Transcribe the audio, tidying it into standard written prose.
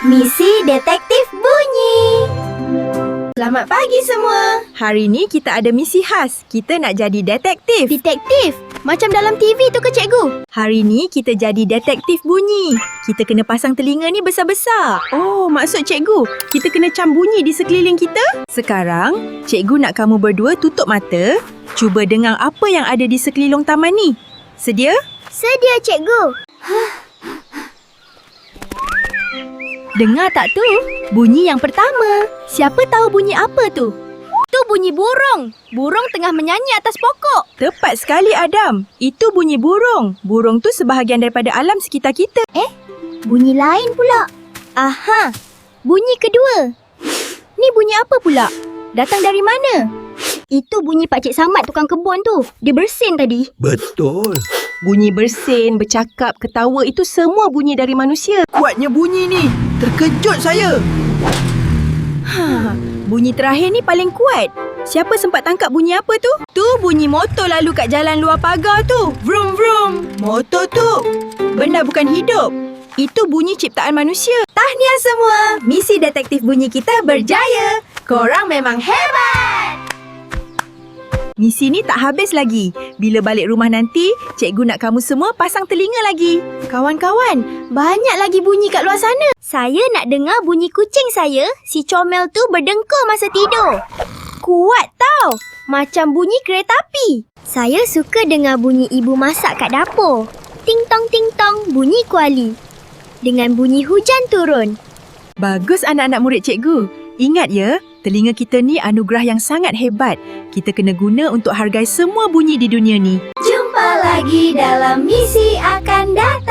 Misi Detektif Bunyi. Selamat pagi semua. Hari ni kita ada misi khas. Kita nak jadi detektif. Detektif? Macam dalam TV tu ke cikgu? Hari ni kita jadi detektif bunyi. Kita kena pasang telinga ni besar-besar. Oh, maksud cikgu, kita kena cam bunyi di sekeliling kita? Sekarang, cikgu nak kamu berdua tutup mata. Cuba dengar apa yang ada di sekeliling taman ni. Sedia? Sedia cikgu. Dengar tak tu? Bunyi yang pertama. Siapa tahu bunyi apa tu? Tu bunyi burung. Burung tengah menyanyi atas pokok. Tepat sekali Adam. Itu bunyi burung. Burung tu sebahagian daripada alam sekitar kita. Bunyi lain pula. Aha. Bunyi kedua. Ni bunyi apa pula? Datang dari mana? Itu bunyi Pakcik Samad tukang kebun tu. Dia bersin tadi. Betul. Bunyi bersin, bercakap, ketawa itu semua bunyi dari manusia. Kuatnya bunyi ni. Terkejut saya. Bunyi terakhir ni paling kuat. Siapa sempat tangkap bunyi apa tu? Tu bunyi motor lalu kat jalan luar pagar tu. Vroom vroom. Motor tu. Benda bukan hidup. Itu bunyi ciptaan manusia. Tahniah semua. Misi detektif bunyi kita berjaya. Korang memang hebat. Misi ni tak habis lagi. Bila balik rumah nanti, cikgu nak kamu semua pasang telinga lagi. Kawan-kawan, banyak lagi bunyi kat luar sana. Saya nak dengar bunyi kucing saya, si Comel tu berdengkur masa tidur. Kuat tau, macam bunyi kereta api. Saya suka dengar bunyi ibu masak kat dapur. Ting-tong ting-tong, bunyi kuali. Dengan bunyi hujan turun. Bagus anak-anak murid cikgu. Ingat ya, telinga kita ni anugerah yang sangat hebat. Kita kena guna untuk hargai semua bunyi di dunia ni. Jumpa lagi dalam misi akan datang.